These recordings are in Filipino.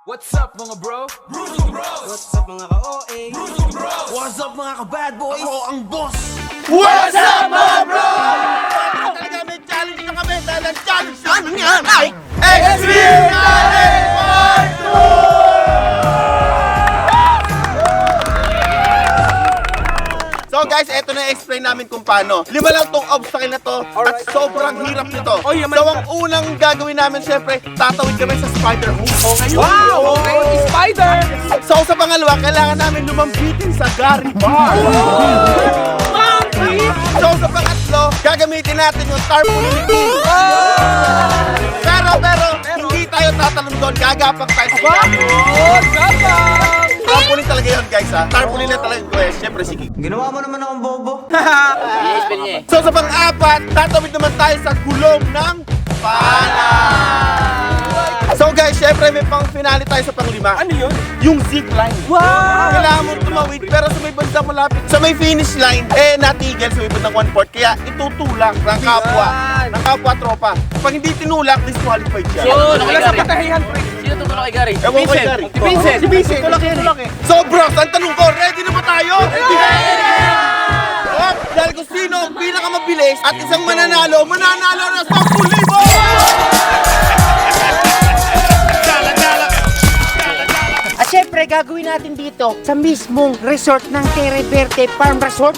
What's up mga bro? Bruno Bros! What's up mga ka-OA? Bruno Bros! What's up mga ka-bad boys? Ako ang boss! What's up mga bro? Talaga may challenge na kami dahil ang challenge namin yan ay Extreme Challenge Part 2! So guys, eto na explain namin kung paano. 5 lang tong obstacle na to at sobrang hirap nito. So ang unang gagawin namin syempre, tatawid kami sa spider hook. Wow! Okay, spider! So sa pangalawa, kailangan namin lumambitin sa Gary Bar. So sa pangatlo, gagamitin natin yung tarpaulin ni King. Pero, hindi tayo tatalon doon, gagapang tayo sa ilalim. Tarpaulin talaga yun guys ha. Tarpaulin na talaga ko syempre si King. Ginawa mo naman akong bobo. So sa pang-apat, tatawid naman tayo sa gulong ng pala. So guys, syempre may pang-finale tayo sa pang-5. Ano yun? Yung zip line. Wow! Kailangan mo tumawid pero sa may banda malapit. Sa may finish line, natigil sa may bandang 1/4. Kaya itutulak ng kapwa tropa. Pag hindi tinulak, disqualified siya. Wala sa patahihan, pre. Sino tutulong kay Gary? Ewan ko kay Gary. Si Vincent. Tulak eh. So bro, ang tanong ko, ready na ba tayo? Ready! Dahil kung sino ang pinakamabilis at isang mananalo na 10,000! At syempre, gagawin natin dito sa mismong resort ng Terre Verde Farm Resort.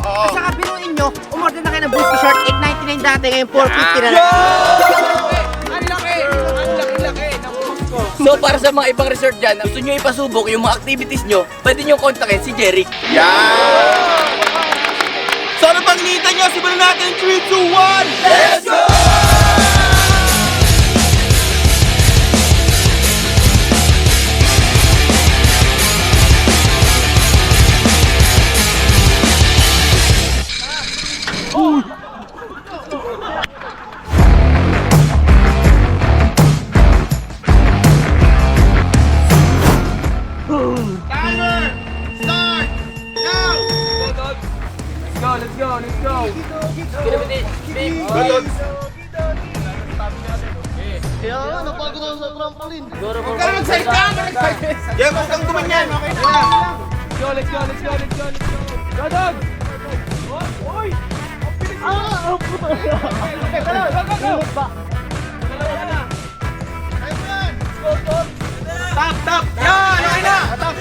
At saka biruin nyo, umorder na kayo ng Boost T-shirt, $8.99 dati, ngayon $4.50 na lang. So para sa mga ibang resort dyan, gusto nyo ipasubok yung mga activities nyo, pwede nyo kontakin si Jeric. So ano pang hinihintay nyo? Simulan natin 3, 2, 1! Let's go! Timer! Start! Now! Let's go! Huwag ka na magsalita! Yeah, huwag kang gumanyan! Okay na! Let's go! Go, dog! Oy! Tap! Yan! Okay na! Tap!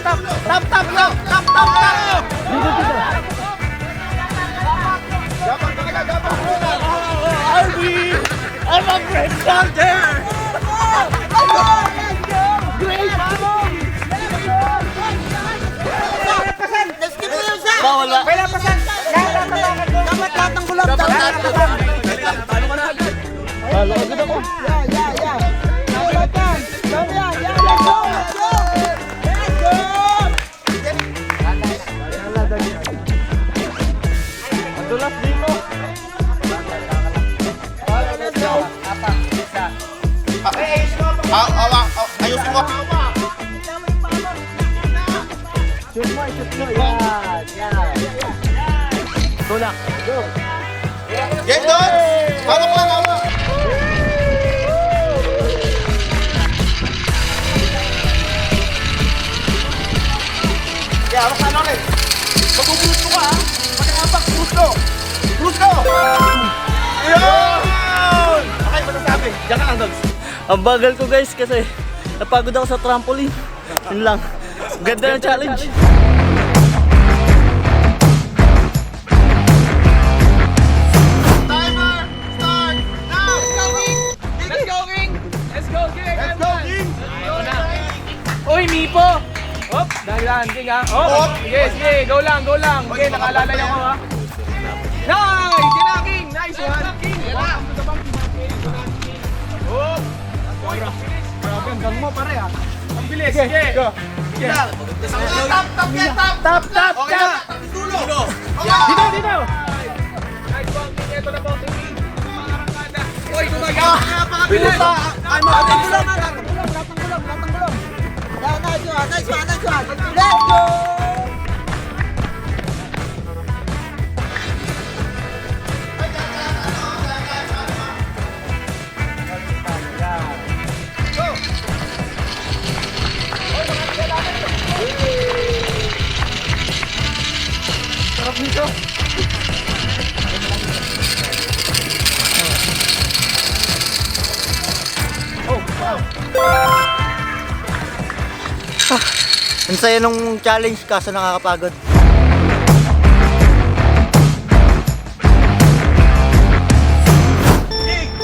Gapang talaga, gapang muna! I'm a great soldier! Bawal ba? Dapat lahat ng gulab, dapat Ayusin mo! Get doon! Hawak lang, hawak! Hawak ka na ulit! Mag-ubrusto ka ha! Pagkakabak, brusto! Brusto! Ayun! Okay, masasabi. Diyan ka lang, Dogs. Ang bagal ko guys kasi napagod ako sa trampoline. Yun lang. Ganda ng challenge. Yan, Jing ha. Oh, sige, sige, go lang, go lang. Okay, nakaalala niyo ako ha. Nice! Yan na, King! Nice one! King! Welcome to the Bangkit. Oh! Uy, ang bilis! Grabe, ang gang mo pare ha. Ang bilis, sige! Go! Sige! Tap! Okay na. Dulo. Dito, dito! Nice one, King! Ito na po, King! Mga arangkada! Uy, gumagawa! Bilis pa! Ano? Ang saya nung challenge kaso nakakapagod.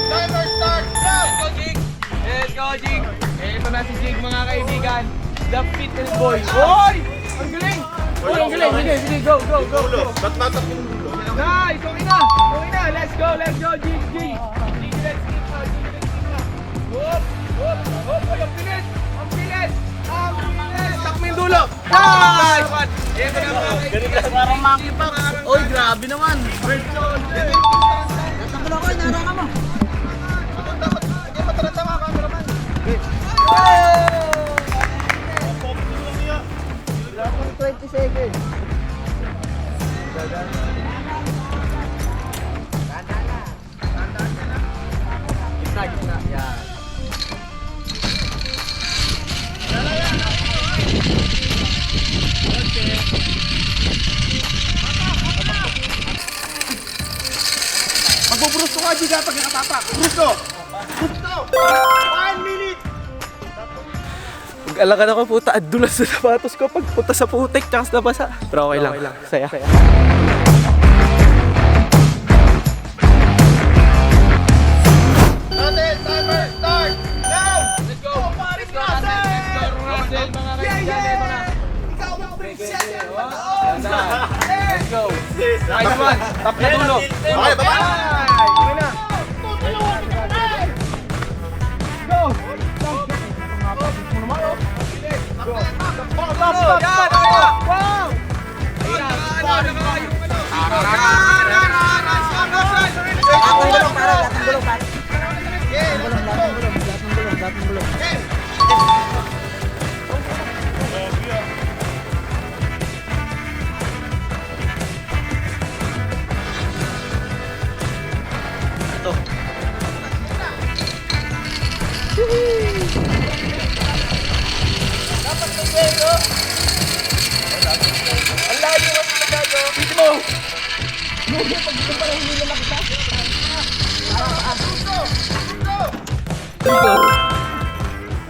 Timer start now. Let's go, Jing! Let's go, Jing! Ito na si Jing, mga kaibigan. The fitness boy. Hoy! Ang galing! Uy, ang galing! Sige, sige, go, go, go, go! Ba't natak yung dulo? Nice! Okay na! Okay na! Let's go, Jing! Jing! Jing, let's keep na! Jing, let's keep na! Hop! Hop! Hop! Uy, ang bilis! Ang bilis! Ang bilis! Takmo yung dulo! Nice! Ito na mga kaibigan. Parang makipak. Uy, grabe naman! Natanggulo ko, inarangan mo. 20 seconds. Gitna, gitna. Yan. Magbubrusto ka, Giga, pag nakatapak. Brusto! Brusto! 1 minute! Mag-alakan ako puta, adulas sa sapatos ko pag puta sa putik tsaka sa nabasa. Pero okay lang, saya. Natin, timer start now. Let's go! Let's go, Russell, mga kaibigan. Ikaw ang princess. Let's go! Nice one! Tap na dulo! Okay, baba! Okay na! Go! Stop! Yan! Okay na! Wow!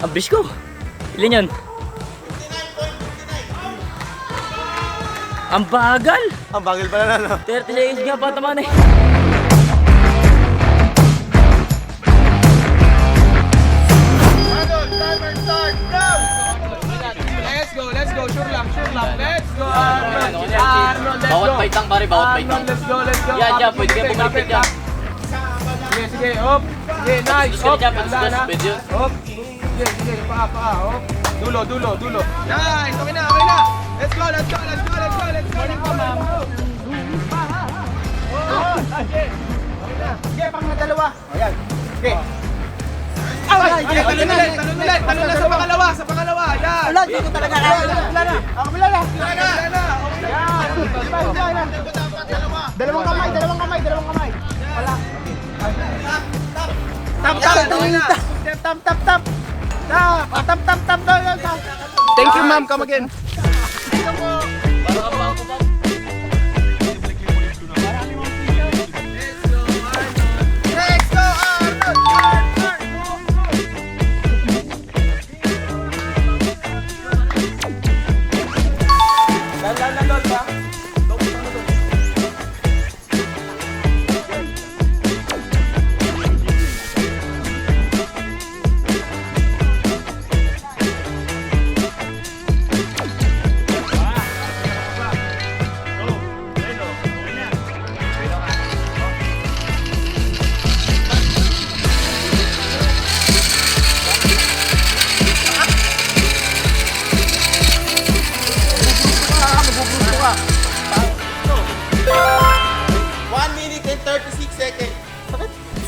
Ang bilis ko. Ilan yun? Ang bagal! Ang bagil pala na, no? 30 seconds nga pa taman eh. Arnold, timer start now. Let's go, sure lang. Let's go, Arnold, let's Bawat go. bait lang pare, bawat bait lang. Arnold, let's go. Yan, pwede kayo bumalik yan. Sige, sige, hop. Sige, nice, Gusto hop. niya, pwede Handa na. suspend yun. Hop. Sige, sige, paa, hop. Dulo. Nice, okay na. Let's go. Sige, pang dalawa. Ayan. Okay. Talon ulit, sa pangalawa. Yan. Wala, hindi ko talaga kaya. Kabila na. Yan. Dalawang kamay. Wala. Tap daw. Thank you, ma'am. Come again. Let's go, Arnold.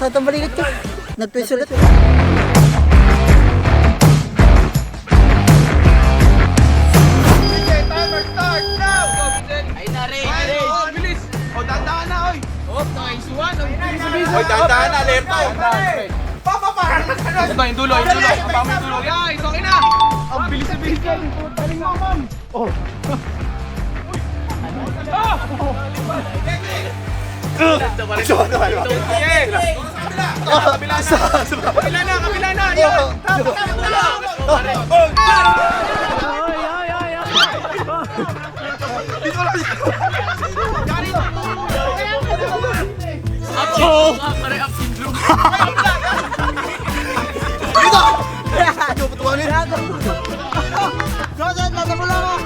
Masakit ang balikat ko. Nag-twist ulit. DJ, timer start now! Ay na rin. Oh, bilis. Oh, dandahan na, oy. Oh, nice one. Ang bilis. Hoy, dahan-dahan na, alerto. Ito, yung dulo, yung dulo. Kapama yung dulo. Yeah, ito, okay na. Ang bilis na bilis yan. Taling mo, ma'am. Oh. Kabila na, kabila na. Yan. Pare-up syndrome. Jodan, nasa mo lang ako.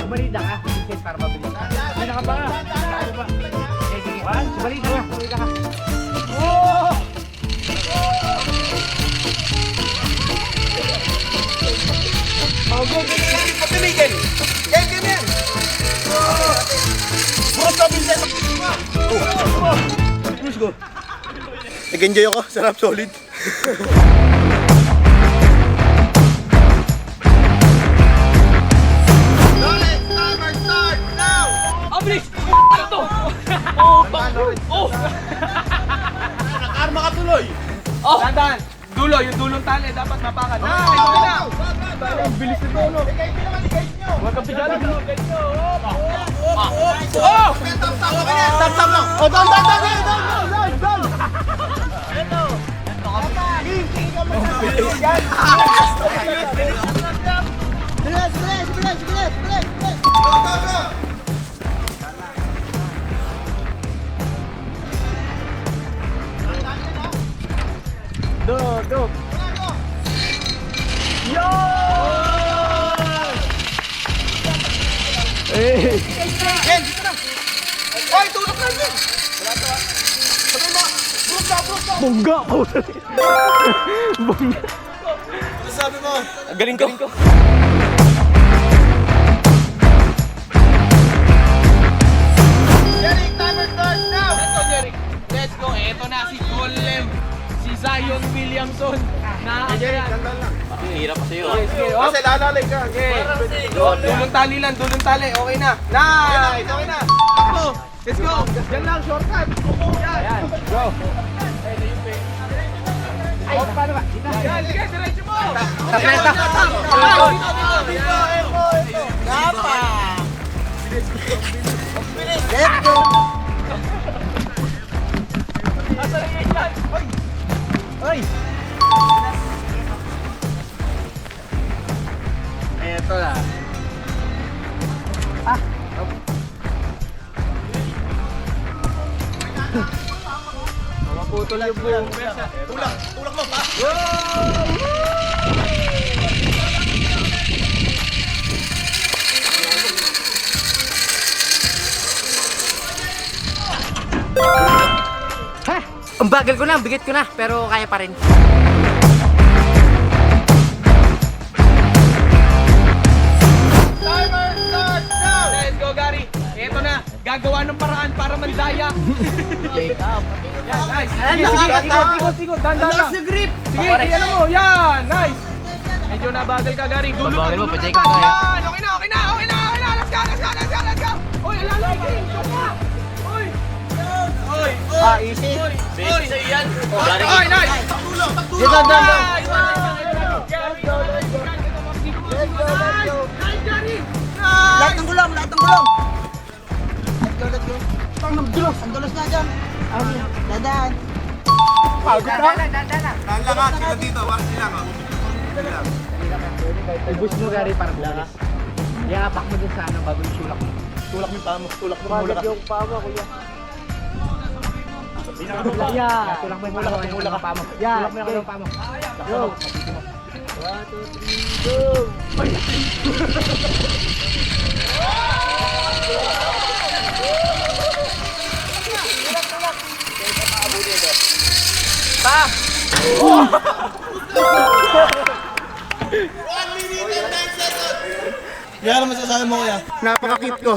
Sumalita ka, Vincent, para mabilis. Sumalita ka ba? Sige, sige. Sumalita ka, sumalita ka. Patimigin. Game yan. Bukas na, Vincent. Let's go. Nag-enjoy ako. Sarap, solid. Rolex, timer start now! Ang bilis. Ano to? Oh. Arma ka tuloy. Oh. Dandan. Dulo, yung dulong tali dapat mapakan. Ah, ito na. Ang bilis na dulo. Huwag kang pijali. Oh! Tap lang. Oh, down. Bilis, bilis, bilis, bilis, bilis, bilis. Hoy, tulog na yun. Ano sabi mo? Galing ko. Jerry, timer start now! Let's go, Jerry. Let's go. Eto na si Golem. Si Zion Williamson. Na Hirap pa sa'yo. Kasi lalalay ka. Dulong tali lang, dulong tali. Okay na. Nice. Okay na. Takbo. Let's go. Yan lang, shortcut. Yan. Go. Ay, paano ba? Yan, sige, diretso mo. Tapleta. Let's go. Ay. Eto na. Maputol yung buong pesa. Tulak mo pa. Ang bagal ko na, ang bigat ko na, pero kaya pa rin. Timer start now! Let's go, Gary. Eto na. Gagawa ng paraan para mandaya. Yan, nice. Sige, ikot. Dandan lang. grip. Sige, ano mo. Yan, nice. Medyo nabagal ka, Gary. Dulo Bagal mo, dulo patay ka. ka kaya. Yan, okay na. Let's go. Uy, alalay, King. Uy. Easy. Basic sa'yo yan. Ay, nice. Dito, doon. Nice. Lahat ng gulong, lahat ng gulong. Let's go. Ang dulos na dyan. Dadaan. Tahan lang ha. Sila dito. Wala sila nga. Ibus mo gari para bukas. Iapak mo dun sa ano bago yung sulak mo. Tulak mo yung paa mo. Tulak mo. Mula ka. yung paa mo, kuya. Yeah. Tulak mo yung paa mo. Tulak ang paa mo. Yeah. Tulak mo yung paa mo. Go. 1, 2, 3, go. Yan naman masasabi mo kuya. Napaka-cute ko.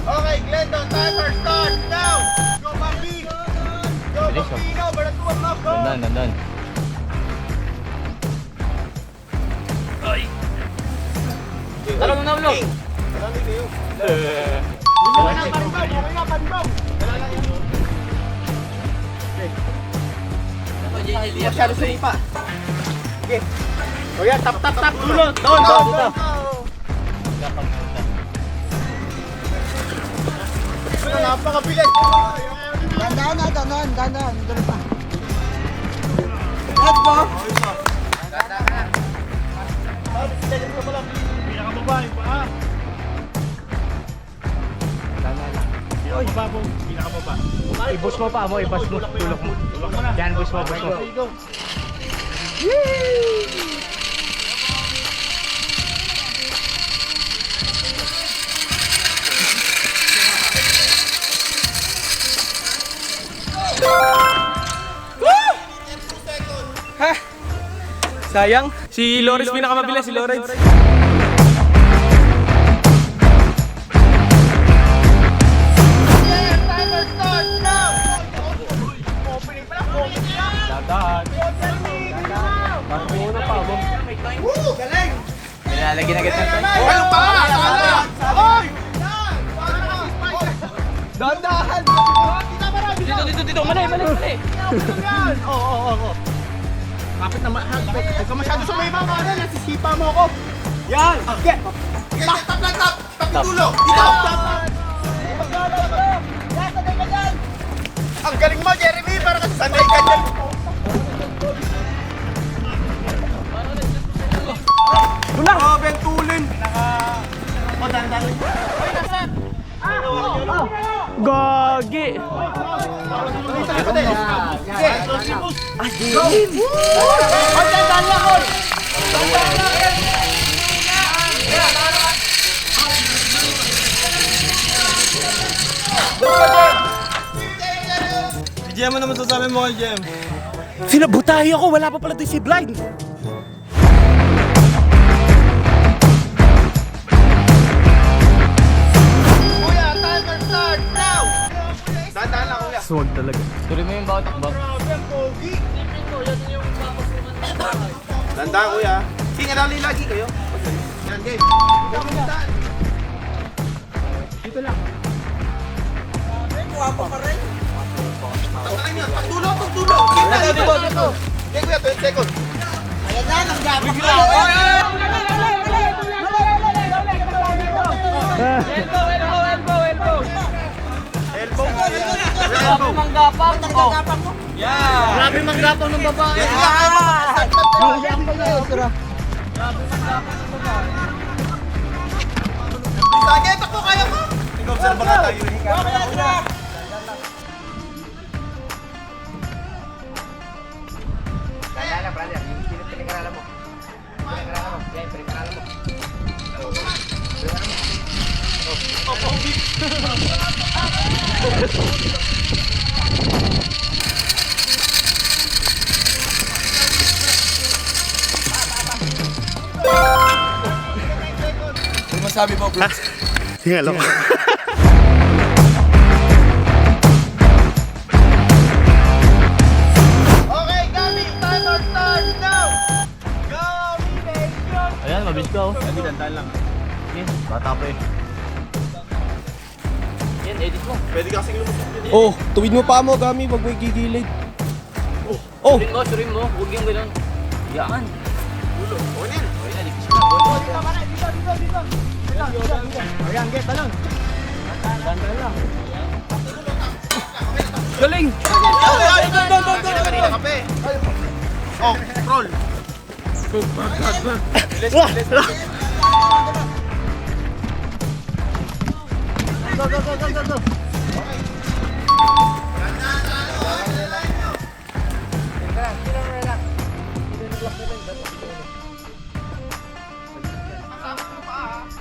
Okay, Glendo, timer start now! Go, Bambi! Go, Bambino! Baratuan mo, go! Dandan. Tara mo na ulo. Masyado sumipa. Okay. O yan, tap. Dulo. Doon. Napakabilis! Dahan. Dito pa. Let's go. I-boost mo pa mo, i-boost mo. Tulok mo. Yan, boost mo. Sayang. Si Lawrence pinakamabilis, si Lawrence. Timer start now! Nilalagyan agad ng time. Ano pa? Hoy! Dahan! Dito. Mali. Oo. Kapit na huwag ka masyado sumipa ka na. Nasisipa mo ako. Yan. Okay. Tap! Tap yung dulo! Dito! Ang galing mo, Jeremy! Para kasi sanay ka dyan! Oh, Bentulin. Gagi! Jem, ano masasabi mo kay Jem? Sinabutahi ako, wala pa pala doon si Blind. Kuya, timer start now! Dahan lang kuya. Swag talaga. Tuloy mo yung bawat takbo. Dahan kuya. Sige, rally lagi kayo. Yan, game. Pagtakin niya, pagdulo! Dito! Okay, kuya, 20 seconds. Ayan na, nanggapang ko. Grabe manggapang. Nanggapang mo. Grabe manggapang ng babae. Sige, takbo kaya mo! Observe ka tayo. Ano masabi mo, bro? Sige, loko. Okay, Gabi, timer start now! Go, Nation! Ayan, mabilis ka oh. Hindi, dahan lang. Bata pa eh. Yan, edit mo. Pwede ka kasing lumusok. Oh, tuwid mo pa mo, Gami, wag mo igigilid. Oh! Surin mo. Huwag yung ganun. Yaan. Dulo. Okay na yan. Okay na, likis na. Ayan, get, talon. Galing! Kanina kape. Oh, roll.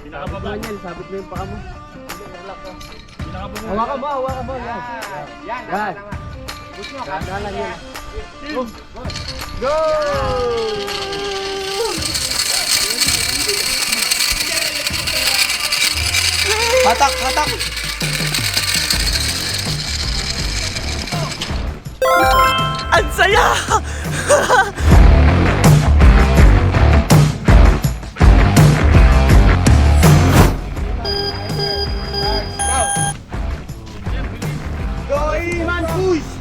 Pinakababa niyan, sabit mo yung paa mo. Hawakan mo, yan. Yan. Yan lang yan. Hatak, hatak. Ang saya! Go, Iman, push!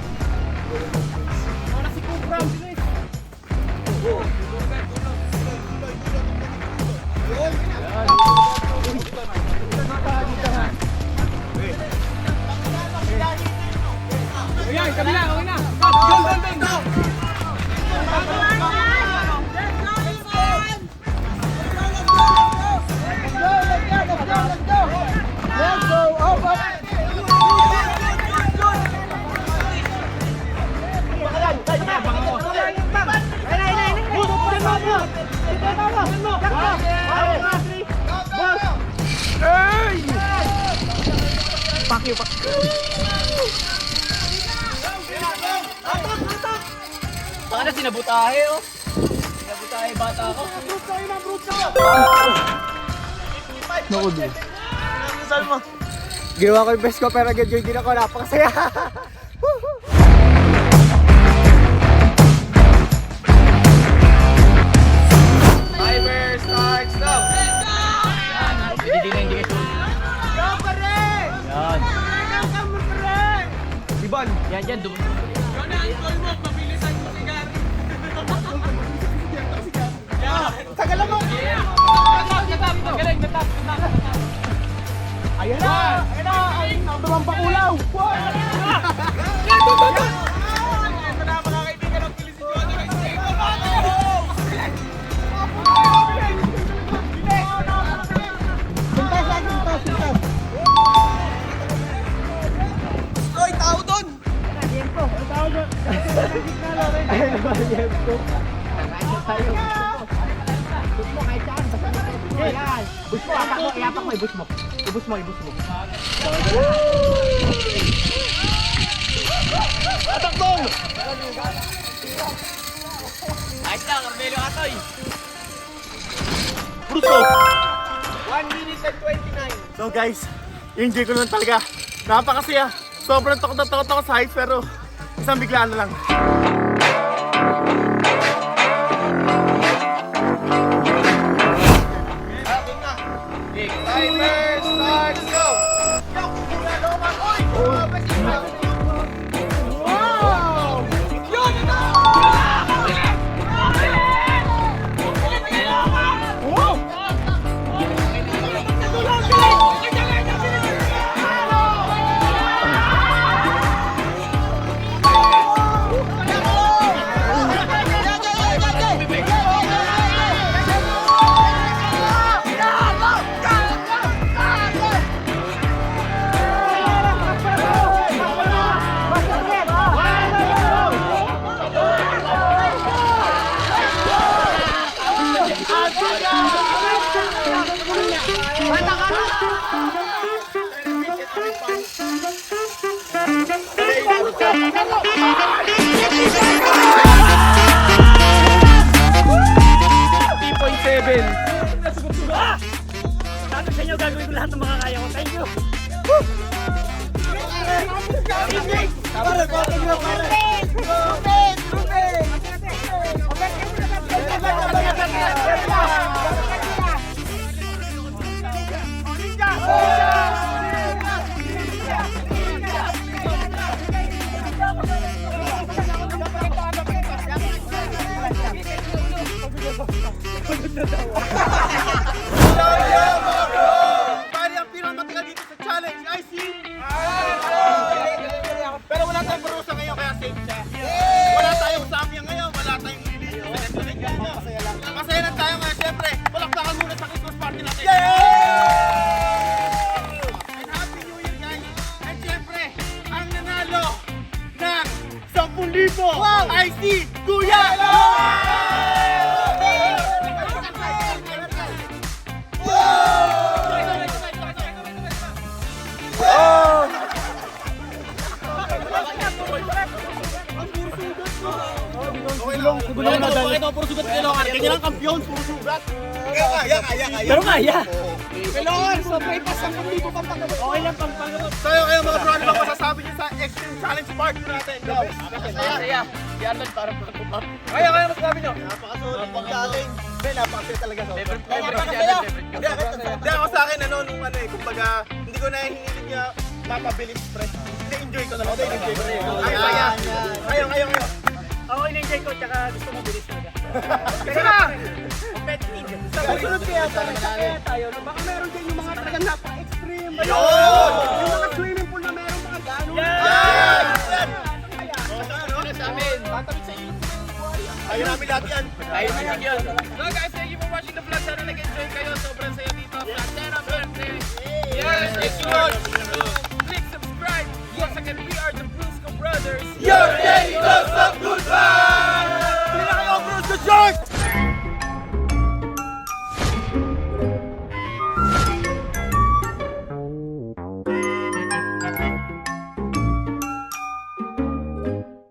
Ayan, kabila, okay na. Go. Baka na sinabutahe oh. Sinabutahe bata ako. Ginawa ko yung best ko pero ganyan din ako. Napakasaya. Timer starts now. Hindi na indikasyon. Yan. Ibon. Yan. Ayan na. Ang number 1 pakulaw. Ayos lang, Carmelo Atoy. Bruso! 1 minute and 29. So guys, enjoy ko lang talaga. Napakasaya. Sobrang takot na takot ako sa heights pero isang biglaan na lang. Timer starts go. Sabi sa inyo, gagawin ko lahat ng makakaya ko. Thank you! Pare, ang pinakamatagal dito sa challenge ay si... Pero wala tayong parusa ngayon kaya safe siya. Wala tayong samya ngayon, wala tayong lili. Masaya lang tayo ngayon, syempre. Palakpakan muna sa Christmas party natin. And Happy New Year guys. And syempre, ang nanalo ng 10,000 ay si Kuya! Okay lang. Gulong na dali. Bakit puro sugat kayo? Ganyan lang kampiyon, puro sugat. Kaya. Pero kaya. Kailangan, sobrang ipas ang pang-libo pang pagkabot. Okay lang pang pagkabot. So kayo mga bro, ano bang masasabi niyo sa Extreme Challenge Part 2 natin? Go! Masaya. Si Arnold parang pagkupak. Kaya masasabi nyo. Napakasulit ng challenge. Hindi, napakasulit talaga. Favorite si Arnold, favorite ko. Hindi ako sa akin, nung kumbaga, hindi ko na hinihiling niya mapabilis stress. Hindi, enjoy ko na lang. Enjoy ko na yun. Kayo. Ako in-enjoy ko, tsaka gusto mo bilis talaga. Teka na! Competitive. Sa susunod kaya tayo, no? Baka meron din yung mga talagang napaka-extreme. Ayun! Yung mga swimming pool na meron mga gano'n. Yan! Sa amin. Ayun namin lahat yan. Ayun na yun. So guys, thank you for watching the vlog. Sana nag-enjoy kayo. Sobrang saya dito. Flat 10 on birthday. Yes, it's good.